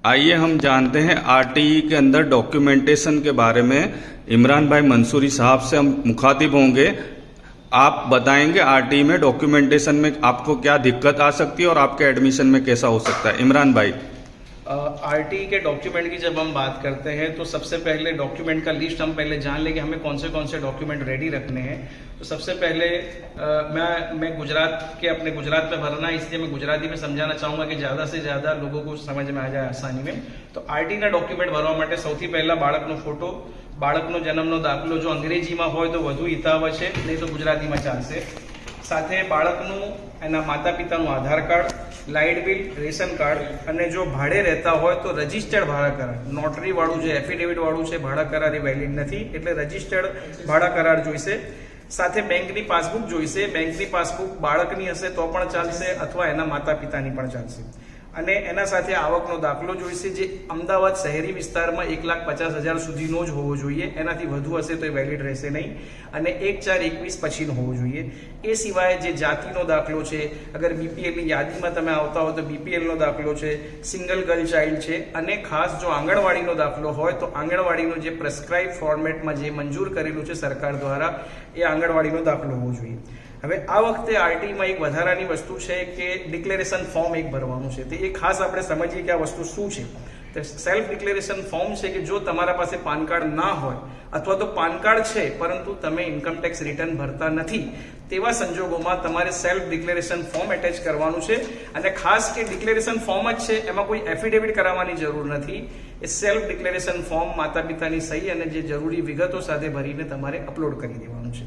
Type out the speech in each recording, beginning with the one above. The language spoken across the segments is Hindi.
आइए हम जानते हैं आरटीई के अंदर डॉक्यूमेंटेशन के बारे में। इमरान भाई मंसूरी साहब से हम मुखातिब होंगे। आप बताएंगे आरटीई में डॉक्यूमेंटेशन में आपको क्या दिक्कत आ सकती है और आपके एडमिशन में कैसा हो सकता है। इमरान भाई, आरटीई के डॉक्यूमेंट की जब हम बात करते हैं तो सबसे पहले डॉक्यूमेंट का लिस्ट हम पहले जान लें कि हमें कौन से डॉक्यूमेंट रेडी रखने हैं। तो सबसे पहले मैं गुजरात के अपने गुजरात में भरना है, इसलिए मैं गुजराती में समझाना चाहूँगा कि ज़्यादा से ज़्यादा लोगों को समझ में आ जाए आसानी में। तो आरटीईના ડોક્યુમેન્ટ ભરવા માટે સૌથી પહેલા બાળકનો ફોટો, બાળકનો જન્મનો દાખલો, જો અંગ્રેજીમાં હોય તો વધુ હિતાવ છે, નહીં તો ગુજરાતીમાં ચાલશે। સાથે બાળકનું એના માતા પિતાનું Aadhaar card, light bill, ration card, અને જો ભાડે રહેતા હોય તો રજિસ્ટર્ડ ભાડા કરાર, નોટરી વાળું જે એફિડેવિટ વાળું છે ભાડા કરાર એ વેલિડ નથી, એટલે રજિસ્ટર્ડ ભાડા કરાર જોઈશે। સાથે બેંકની પાસબુક જોઈશે। બેંકની પાસબુક બાળકની હશે તો પણ ચાલશે અથવા એના માતા પિતાની પણ ચાલશે। અને એના સાથે આવકનો દાખલો જોઈશે, જે અમદાવાદ શહેરી વિસ્તારમાં 1,50,000 સુધીનો જ હોવો જોઈએ, એનાથી વધુ હશે તો એ વેલિડ રહેશે નહીં, અને 1/4/21 પછીનો હોવો જોઈએ। એ સિવાય જે જાતિનો દાખલો છે, અગર બીપીએલની યાદીમાં તમે આવતા હો તો બીપીએલનો દાખલો છે, સિંગલ ગર્લ ચાઇલ્ડ છે, અને ખાસ જો આંગણવાડીનો દાખલો હોય તો આંગણવાડીનો જે પ્રેસ્ક્રાઇબ ફોર્મેટમાં જે મંજૂર કરેલું છે સરકાર દ્વારા એ આંગણવાડીનો દાખલો હોવો જોઈએ। હવે આ વખતે આરટીઈમાં એક વધારાની વસ્તુ છે કે ડિક્લેરેશન ફોર્મ એક ભરવાનું છે। તો એ ખાસ આપણે સમજીએ કે આ વસ્તુ શું છે। તો સેલ્ફ ડિક્લેરેશન ફોર્મ છે કે જો તમારા પાસે પાન કાર્ડ ના હોય અથવા તો પાન કાર્ડ છે પરંતુ તમે ઇન્કમ ટેક્સ રિટર્ન ભરતા નથી, તેવા સંજોગોમાં તમારે સેલ્ફ ડિક્લેરેશન ફોર્મ એટેચ કરવાનું છે। અને ખાસ કે ડિક્લેરેશન ફોર્મ જ છે, એમાં કોઈ એફિડેવિટ કરાવવાની જરૂર નથી। એ સેલ્ફ ડિક્લેરેશન ફોર્મ માતા પિતાની સહી અને જે જરૂરી વિગતો સાથે ભરીને તમારે અપલોડ કરી દેવાનું છે।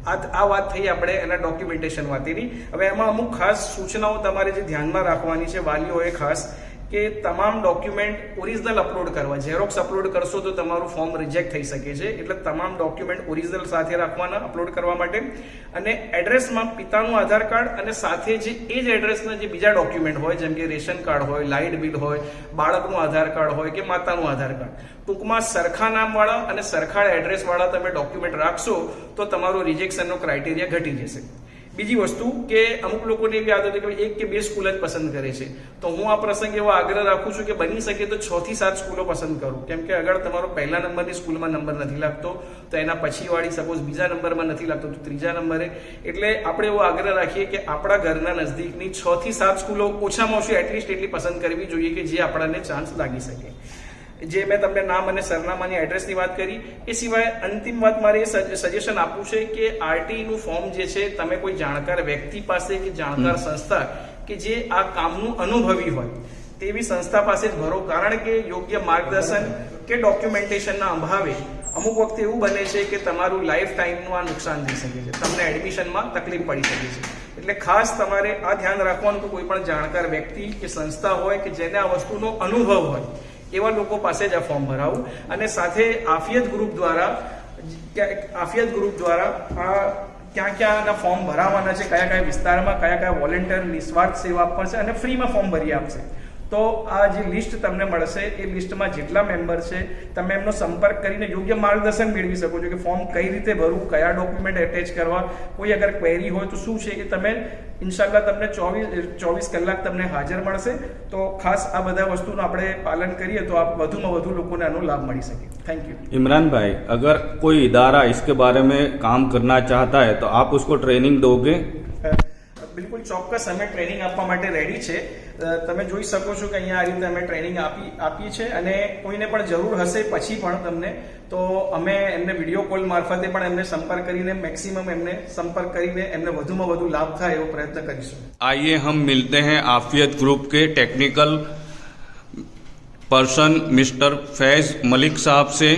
આ વાત થઈ આપણે એના ડોક્યુમેન્ટેશન વાતેની। હવે એમાં અમુક ખાસ સૂચનાઓ તમારે જે ધ્યાનમાં રાખવાની છે વાલીઓએ ખાસ, કે તમામ ડોક્યુમેન્ટ ઓરિજિનલ અપલોડ કરવા। ઝેરોક્સ અપલોડ કરશો તો તમારું ફોર્મ રિજેક્ટ થઈ શકે છે, એટલે તમામ ડોક્યુમેન્ટ ઓરિજિનલ સાથે રાખવાના અપલોડ કરવા માટે। અને એડ્રેસમાં પિતાનું આધાર કાર્ડ અને સાથે જે એ જ એડ્રેસના જે બીજા ડોક્યુમેન્ટ હોય, જેમ કે રેશન કાર્ડ હોય, લાઇટ બિલ હોય, બાળકનું આધાર કાર્ડ હોય કે માતાનું આધાર કાર્ડ, ટૂંકમાં સરખા નામવાળા અને સરખા એડ્રેસવાળા તમે ડોક્યુમેન્ટ રાખશો તો તમારો રિજેક્શનનો ક્રાઇટેરિયા ઘટી જશે। બીજી વસ્તુ કે અમુક લોકોને એવી આદત છે કે 1 કે 2 સ્કૂલ જ પસંદ કરે છે, તો હું આ પ્રસંગે એવો આગ્રહ રાખું છું કે બની શકે તો 6 થી 7 સ્કૂલો પસંદ કરું, કેમ કે અગર તમારો પહેલા નંબરની સ્કૂલમાં નંબર નથી લાગતો તો એના પછીવાળી સપોઝ બીજા નંબરમાં નથી લાગતો તો ત્રીજા નંબરે, એટલે આપણે એવો આગ્રહ રાખીએ કે આપણા ઘરના નજદીકની 6 થી 7 સ્કૂલો ઓછામાં ઓછી એટલીસ્ટ એટલી પસંદ કરવી જોઈએ કે જે આપણને ચાન્સ લાગી શકે। જે મેં તમને નામ અને સરનામાની એડ્રેસની વાત કરી, એ સિવાય અંતિમ વાત મારે સજેશન આપવું છે કે આરટીઈનું ફોર્મ જે છે તમે કોઈ જાણકાર વ્યક્તિ પાસે કે જાણકાર સંસ્થા કે જે આ કામનું અનુભવી હોય તેવી સંસ્થા પાસે જ ભરો, કારણ કે યોગ્ય માર્ગદર્શન કે ડોક્યુમેન્ટેશનના અભાવે અમુક વખતે એવું બને છે કે તમારું લાઈફ ટાઈમનું આ નુકસાન થઈ શકે છે, તમને એડમિશનમાં તકલીફ પડી શકે છે। એટલે ખાસ તમારે આ ધ્યાન રાખવાનું કે કોઈ પણ જાણકાર વ્યક્તિ કે સંસ્થા હોય કે જેને આ વસ્તુનો અનુભવ હોય એવા લોકો પાસે જ આ ફોર્મ ભરાવું। અને સાથે આફિયત ગ્રુપ દ્વારા આ ક્યાં ફોર્મ ભરાવાના છે, કયા વિસ્તારમાં કયા વોલેન્ટિયર નિસ્વાર્થ સેવા આપશે અને ફ્રીમાં ફોર્મ ભરી આપશે। તો આ જે લિસ્ટ તમને મળશે એ લિસ્ટમાં જેટલા મેમ્બર છે તમે એમનો સંપર્ક કરીને યોગ્ય માર્ગદર્શન મેળવી શકો છો કે ફોર્મ કઈ રીતે ભરવું, કયા ડોક્યુમેન્ટ એટેચ કરવા, કોઈ અગર ક્વેરી હોય તો શું છે એ તમે ઇન્શાલ્લાહ તમને 24 કલાક તમને હાજર મળશે। તો ખાસ આ બધા વસ્તુનું આપણે પાલન કરીએ તો આપ વધુમાં વધુ લોકોને આનો લાભ મળી શકે। Thank you. इमरान भाई, अगर कोई इदारा इसके बारे में काम करना चाहता है तो आप उसको ट्रेनिंग दोगे? બિલકુલ ચોક્કસ અમે ટ્રેનિંગ આપવા માટે રેડી છે। તમે જોઈ શકો છો કે અહીંયા આ રીતે અમે ટ્રેનિંગ આપીએ છીએ, અને કોઈને પણ જરૂર હશે પછી પણ તમને તો અમે એમને વિડીયો કોલ મારફતે પણ એમને સંપર્ક કરીને મેક્સિમમ એમને સંપર્ક કરીને એમને વધુમાં વધુ લાભ થાય એવો પ્રયત્ન કરીશું। आइए हम मिलते हैं आफियत ग्रुप के technical person mister Faiz Malik साहब से।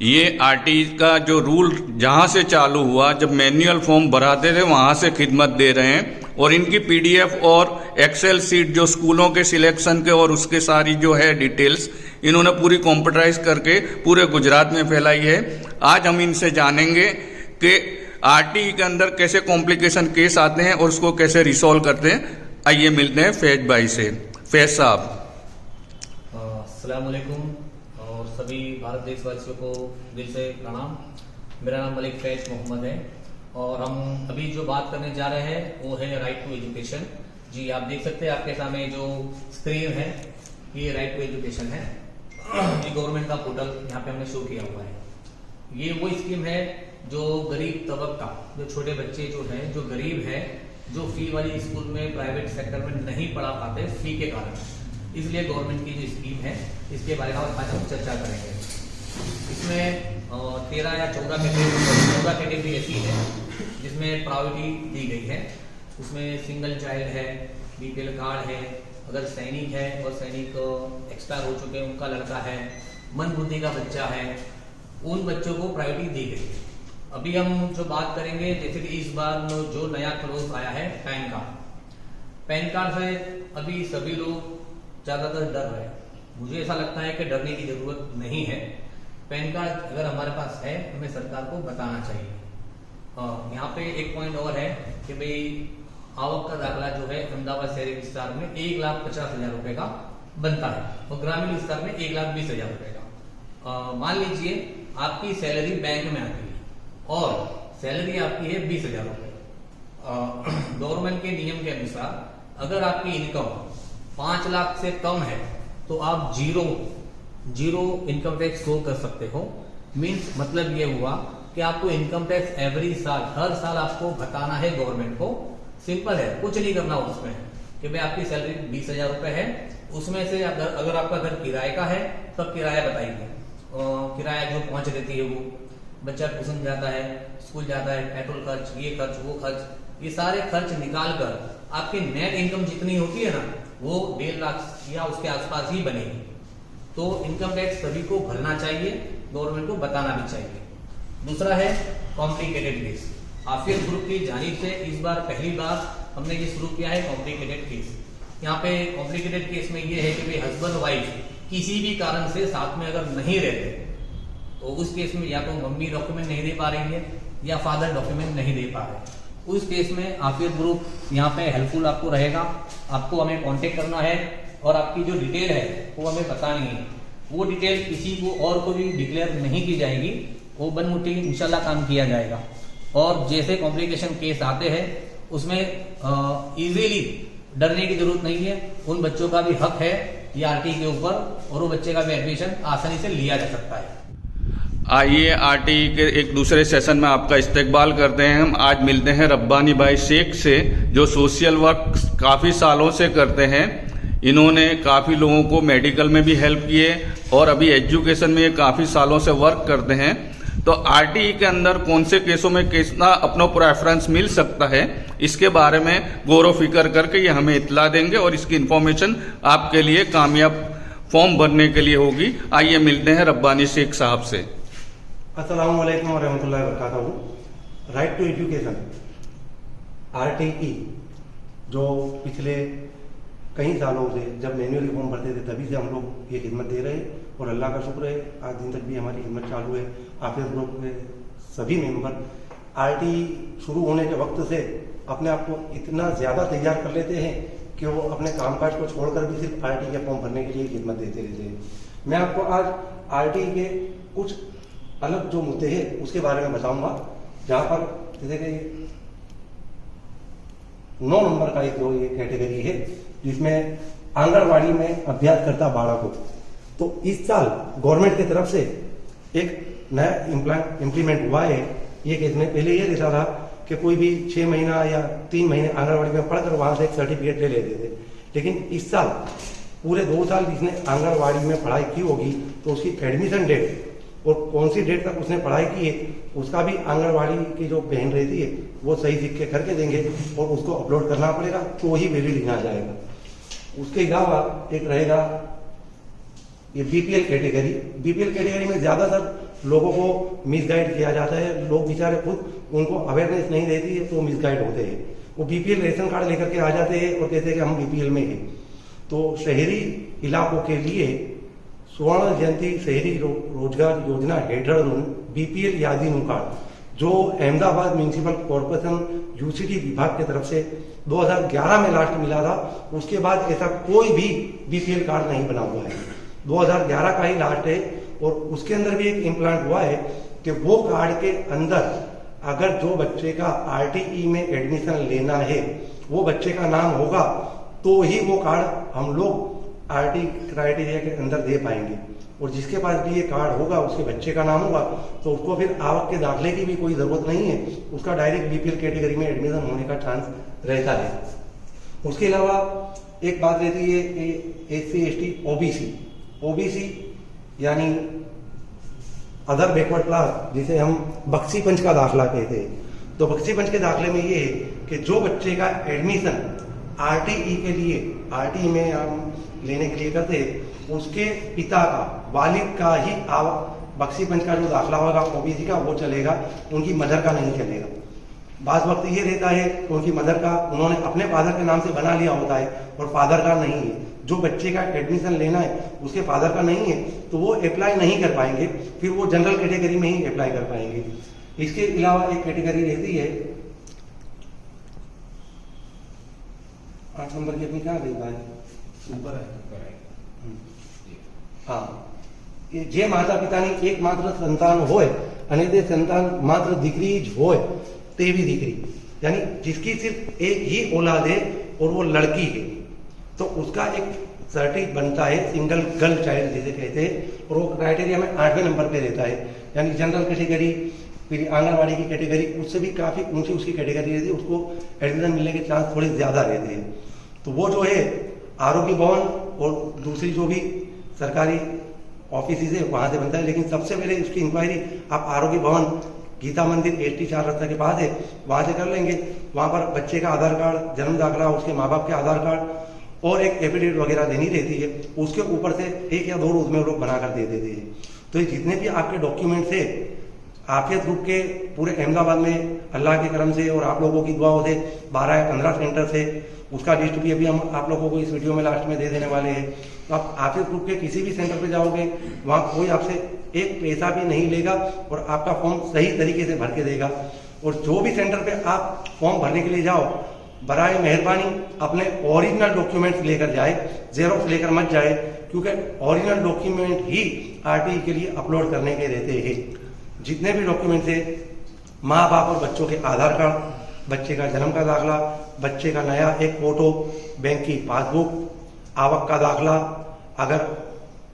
ये आरटीई का जो रूल जहाँ से चालू हुआ, जब मैनुअल फॉर्म भराते थे वहाँ से खिदमत दे रहे हैं, और इनकी पीडीएफ और एक्सेल सीट जो स्कूलों के सिलेक्शन के और उसके सारी जो है डिटेल्स इन्होंने पूरी कंप्यूटराइज करके पूरे गुजरात में फैलाई है। आज हम इनसे जानेंगे कि आरटीई के अंदर कैसे कॉम्प्लिकेशन केस आते हैं और उसको कैसे रिसॉल्व करते हैं। आइए मिलते हैं फैज भाई से। फैज साहब, अस्सलाम वालेकुम और सभी भारत देशवासियों को दिल से प्रणाम। मेरा नाम मलिक फैज मोहम्मद है और हम अभी जो बात करने जा रहे हैं वो है राइट टू एजुकेशन। जी आप देख सकते हैं आपके सामने जो स्क्रीन है ये राइट टू एजुकेशन है, ये गवर्नमेंट का पोर्टल यहाँ पे हमने शो किया हुआ है। ये वो स्कीम है जो गरीब तबका, जो छोटे बच्चे जो हैं, जो गरीब है, जो फी वाली स्कूल में प्राइवेट सेक्टर में नहीं पढ़ा पाते फी के कारण, इसलिए गवर्नमेंट की जो स्कीम है इसके बारे में आज हम चर्चा करेंगे। इसमें 13 या 14 कैटेगरी ऐसी है जिसमें प्रायोरिटी दी गई है। उसमें सिंगल चाइल्ड है, बीपीएल कार्ड है, अगर सैनिक है और सैनिक एक्सपायर हो चुके हैं उनका लड़का है, मंदबुद्धि का बच्चा है, उन बच्चों को प्रायोरिटी दी गई है। अभी हम जो बात करेंगे, जैसे कि इस बार जो नया क्लोज आया है पैन कार्ड से अभी सभी लोग ज्यादातर डर रहे हैं। मुझे ऐसा लगता है कि डरने की जरूरत नहीं है। पैन कार्ड अगर हमारे पास है हमें सरकार को बताना चाहिए। यहाँ पे एक पॉइंट और है कि भाई आवक का दाखला जो है अहमदाबाद शहरी विस्तार में 1,50,000 रुपए का बनता है और ग्रामीण विस्तार में 1,20,000 रुपए का। मान लीजिए आपकी सैलरी बैंक में आती है और सैलरी आपकी है 20,000 रुपए। गवर्नमेंट के नियम के अनुसार अगर आपकी इनकम 5 लाख से कम है तो आप जीरो इनकम टैक्स शो कर सकते हो। मीन्स मतलब ये हुआ कि आपको इनकम टैक्स एवरी साल, हर साल आपको बताना है गवर्नमेंट को। सिंपल है, कुछ नहीं करना उसमें कि भाई आपकी सैलरी 20,000 रुपए है, उसमें से अगर आपका घर किराए का है तब किराया बताइए। किराया जो पहुंच देती है वो, बच्चा ट्यूशन जाता है, स्कूल जाता है, पेट्रोल खर्च, ये खर्च, वो खर्च, ये सारे खर्च निकाल कर आपकी नेट इनकम जितनी होती है ना वो 1.5 लाख या उसके आसपास ही बनेगी। तो इनकम टैक्स सभी को भरना चाहिए, गवर्नमेंट को बताना भी चाहिए। दूसरा है कॉम्प्लिकेटेड केस। आफियत ग्रुप की जानिब से इस बार पहली बार हमने ये शुरू किया है कॉम्प्लिकेटेड केस। यहाँ पे कॉम्प्लिकेटेड केस में ये है कि भाई हस्बैंड वाइफ किसी भी कारण से साथ में अगर नहीं रहते तो उस केस में या तो मम्मी डॉक्यूमेंट नहीं दे पा रही है या फादर डॉक्यूमेंट नहीं दे पा रहे, उस केस में आफियत ग्रुप यहाँ पे हेल्पफुल आपको रहेगा। आपको हमें कांटेक्ट करना है और आपकी जो डिटेल है वो हमें बतानी है। वो डिटेल किसी को और को भी डिक्लेयर नहीं की जाएगी, वो बनमुट्ठी इंशाल्लाह काम किया जाएगा। और जैसे कॉम्प्लिकेशन केस आते हैं उसमें इजीली डरने की जरूरत नहीं है। उन बच्चों का भी हक है ये आरटी के ऊपर और वो बच्चे का भी एडमिशन आसानी से लिया जा सकता है। आइए आरटी के एक दूसरे सेशन में आपका इस्तकबाल करते हैं। हम आज मिलते हैं रब्बानी भाई शेख से, जो सोशल वर्क काफ़ी सालों से करते हैं। इन्होंने काफ़ी लोगों को मेडिकल में भी हेल्प किए और अभी एजुकेशन में ये काफ़ी सालों से वर्क करते हैं। तो आरटीई के अंदर कौन से केसों में कितना अपना प्रेफरेंस मिल सकता है, इसके बारे में गौर फिक्र करके ये हमें इत्तला देंगे और इसकी इन्फॉर्मेशन आपके लिए कामयाब फॉर्म भरने के लिए होगी। आइए मिलते हैं रब्बानी शेख साहब से। अस्सलाम वालेकुम वरहमतुल्लाहि वबरकातुहू। राइट टू एजुकेशन आरटीई जो पिछले कई सालों से जब मैनुअल फॉर्म भरते थे तभी से हम लोग ये खिदमत दे रहे हैं और अल्लाह का शुक्र है आज दिन तक भी हमारी खिदमत चालू है। आफियत ग्रुप के सभी मेंबर आरटीई शुरू होने के वक्त से अपने आप को इतना ज़्यादा तैयार कर लेते हैं कि वो अपने कामकाज को छोड़कर भी सिर्फ आरटीई के फॉर्म भरने के लिए खिदमत देते रहते हैं। मैं आपको आज आरटीई के कुछ अलग जो मुद्दे हैं उसके बारे में बताऊंगा, जहाँ पर जैसे कि 9 नंबर का एक जो ये कैटेगरी है जिसमें आंगनवाड़ी में अभ्यास करता बालकों। तो इस साल गवर्नमेंट की तरफ से एक नया इम्प्लीमेंट हुआ है ये केस में। पहले ये रहता था कि कोई भी 6 महीना या 3 महीने आंगनवाड़ी में पढ़कर वहां से एक सर्टिफिकेट ले लेते थे, लेकिन इस साल पूरे 2 साल जिसने आंगनवाड़ी में पढ़ाई की होगी तो उसकी एडमिशन डेट और कौन सी डेट तक उसने पढ़ाई की है उसका भी आंगनवाड़ी की जो बहन रहती है वो सही सीख के करके देंगे और उसको अपलोड करना पड़ेगा तो ही वैलिड लिखा जाएगा। उसके अलावा एक रहेगा ये बीपीएल कैटेगरी। बीपीएल कैटेगरी में ज्यादातर लोगों को मिसगाइड किया जाता है, लोग बेचारे खुद उनको अवेयरनेस नहीं रहती है तो मिसगाइड होते हैं। वो बीपीएल रेशन कार्ड लेकर के आ जाते हैं और कहते हैं कि हम बीपीएल में हैं। तो शहरी इलाकों के लिए स्वर्ण जयंती शहरी रोजगार योजना हेठळ बीपीएल यादीનું कार्ड जो अहमदाबाद म्यूनिसिपल कॉर्पोरेशन यूसीटी विभाग की तरफ से 2011 में लास्ट मिला था, उसके बाद ऐसा कोई भी बीपीएल कार्ड नहीं बना हुआ है। 2011 का ही लास्ट है और उसके अंदर भी एक इम्प्लांट हुआ है कि वो कार्ड के अंदर अगर जो बच्चे का आरटीई में एडमिशन लेना है वो बच्चे का नाम होगा तो ही वो कार्ड हम लोग आरटी क्राइटेरिया के अंदर दे पाएंगे। और जिसके पास भी ये कार्ड होगा, उसके बच्चे का नाम होगा, तो उसको फिर आवक के दाखिले की भी कोई ज़रूरत नहीं है, उसका डायरेक्ट बीपीएल कैटेगरी में एडमिशन होने का चांस रहता है। उसके अलावा एक बात रहती है SC ST ओबीसी यानी अदर बैकवर्ड क्लास, जिसे हम बख्शी पंच का दाखिला कहते हैं। तो बख्शी पंच के दाखिले में ये है कि जो बच्चे का एडमिशन आरटीई के लिए, आरटीई में हम लेने के लिए करते हैं, उसके पिता का, वालिद का ही बख्शी पंच का जो दाखिला होगा ओबीसी का वो चलेगा, उनकी मदर का नहीं चलेगा। बाज़ वक्त ये रहता है कि उनकी मदर का उन्होंने अपने फादर के नाम से बना लिया होता है और फादर का नहीं है। जो बच्चे का एडमिशन लेना है उसके फादर का नहीं है, तो वो अप्लाई नहीं कर पाएंगे, फिर वो जनरल कैटेगरी में ही अप्लाई कर पाएंगे। इसके अलावा एक कैटेगरी रहती है 8 नंबर की, अपनी कहाँ गई भाई? ऊपर है। हाँ, जे माता पितानी एकमात्र संतान होय અને તે संतान मात्र दीकरी ज होय तेवी दीकरी, यानी जिसकी सिर्फ एक ही औलाद है और वो लड़की है, तो उसका एक सर्टिफिकेट बनता है, सिंगल गर्ल चाइल्ड जिसे कहते हैं, और वो क्राइटेरिया में 8वें नंबर पे रहता है। यानी जनरल कैटेगरी, फिर आंगनबाड़ी की कैटेगरी, उससे भी काफ़ी ऊंची उसकी कैटेगरी रहती है, उसको एडमिशन मिलने के चांस थोड़े ज़्यादा रहते हैं। तो वो जो है आरोग्य भवन और दूसरी जो भी सरकारी ऑफिस है वहाँ से बनता है। लेकिन सबसे पहले उसकी इंक्वायरी आप आरोग्य भवन, गीता मंदिर ST 4 रास्ता के पास है, वहाँ से कर लेंगे। वहाँ पर बच्चे का आधार कार्ड, जन्म दाखिला, उसके माँ बाप के आधार कार्ड और एक एफिडेविट वगैरह देनी रहती है। उसके ऊपर से 1 या 2 रोज में लोग बनाकर दे देते हैं। तो ये जितने भी आपके डॉक्यूमेंट्स है आफियत ग्रुप के पूरे अहमदाबाद में अल्लाह के करम से और आप लोगों की दुआओं से 12 या 15 सेंटर से, उसका लिस्ट भी अभी हम आप लोगों को इस वीडियो में लास्ट में दे देने वाले हैं। तो आप आफियत ग्रुप के किसी भी सेंटर पे जाओगे, वहाँ कोई आपसे एक पैसा भी नहीं लेगा और आपका फॉर्म सही तरीके से भर के देगा। और जो भी सेंटर पे आप फॉर्म भरने के लिए जाओ, बराए मेहरबानी अपने ओरिजिनल डॉक्यूमेंट्स लेकर जाए, जेरोक्स लेकर मत जाए, क्योंकि ओरिजिनल डॉक्यूमेंट ही आरटीई के लिए अपलोड करने के रहते हैं। जितने भी डॉक्यूमेंट्स है, माँ बाप और बच्चों के आधार कार्ड, बच्चे का जन्म का दाखला, बच्चे का नया एक फोटो, बैंक की पासबुक, आवक का दाखला, अगर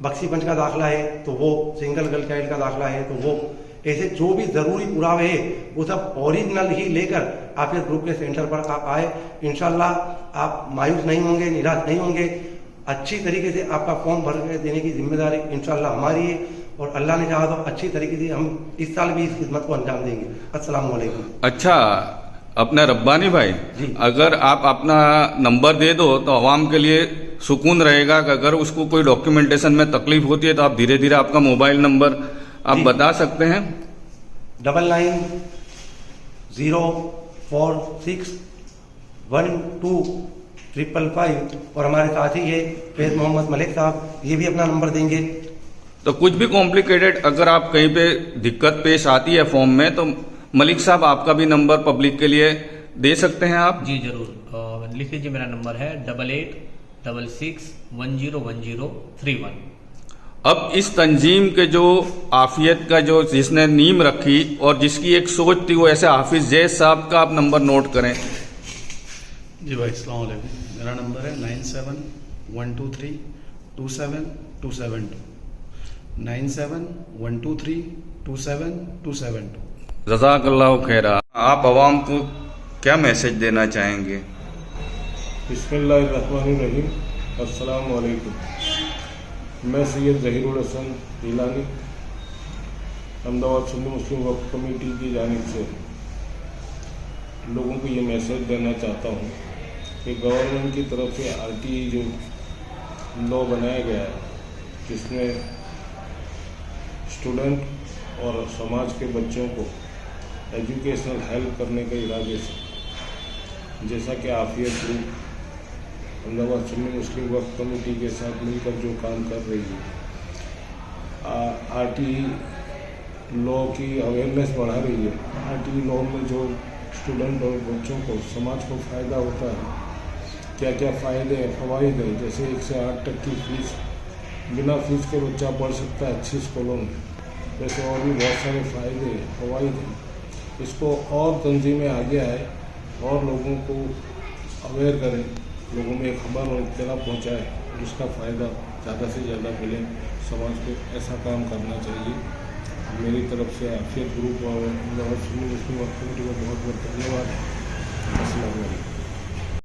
बख्शी पंच का दाखला है तो वो, सिंगल गर्ल चाइल्ड का दाखला है तो वो, ऐसे जो भी जरूरी पुरावे है वो सब ओरिजिनल ही लेकर आफियत ग्रुप के सेंटर पर आप आए। इंशाल्लाह आप मायूस नहीं होंगे, निराश नहीं होंगे। अच्छी तरीके से आपका फॉर्म भर के देने की जिम्मेदारी इंशाल्लाह हमारी है और अल्लाह ने चाहा तो अच्छी तरीके से हम इस साल भी इस खिदमत को अंजाम देंगे। अस्सलाम वालेकुम। अच्छा, अपना रब्बानी भाई जी, अगर आप अपना नंबर दे दो तो आवाम के लिए सुकून रहेगा कि अगर उसको कोई डॉक्यूमेंटेशन में तकलीफ होती है तो आप धीरे धीरे आपका मोबाइल नंबर आप जी, बता सकते हैं। 99061255 और हमारे साथी है फैज मोहम्मद मलिक साहब, ये भी अपना नंबर देंगे। तो कुछ भी कॉम्प्लिकेटेड अगर आप कहीं पे दिक्कत पेश आती है फॉर्म में, तो मलिक साहब आपका भी नंबर पब्लिक के लिए दे सकते हैं आप? जी जरूर, लिख लीजिए, मेरा नंबर है 8866101031। अब इस तंजीम के जो आफियत का जो जिसने नींव रखी और जिसकी एक सोच थी, वो ऐसे हाफिज जैद साहब का आप नंबर नोट करें। जी भाई, अस्सलाम वालेकुम। मेरा नंबर है 9712327272 9712327272। जज़ाकल्लाहु खैरा। आप आवाम को क्या मैसेज देना चाहेंगे? बिस्मिल्लाहिर्रहमानिर्रहीम। अस्सलाम वालेकुम। मैं सैयद ज़हीरुल हसन गिलानी अहमदाबाद सुन्नी मुस्लिम वक्फ कमेटी की जानिब से लोगों को ये मैसेज देना चाहता हूँ कि गवर्नमेंट की तरफ से आरटीई जो लॉ बनाया गया है, जिसमें स्टूडेंट और समाज के बच्चों को एजुकेशनल हेल्प करने के इरादे से, जैसा कि आफियत ग्रुप अहमदाबाद सुन्नी मुस्लिम वक्फ कमेटी के साथ मिलकर जो काम कर रही है, आरटीई लॉ की अवेयरनेस बढ़ा रही है। आरटीई लॉ में जो स्टूडेंट और बच्चों को, समाज को फ़ायदा होता है, क्या क्या फ़ायदे हैं, फ़वाइद हैं, जैसे 1 से 8 तक की फ़ीस, बिना फीस के बच्चा पढ़ सकता है अच्छी स्कूलों में, वैसे और भी बहुत सारे फ़ायदे हैं, फ़वाइद हैं। इसको और तंजीमें आगे आए और लोगों को अवेयर करें, लोगों में खबर और इत्तला पहुँचाएँ और उसका फ़ायदा ज़्यादा से ज़्यादा मिले, समाज को ऐसा काम करना चाहिए। मेरी तरफ से आफियत ग्रुप और मुस्लिम वर्क कमेटी को बहुत बहुत धन्यवाद। अस्सलाम वालेकुम।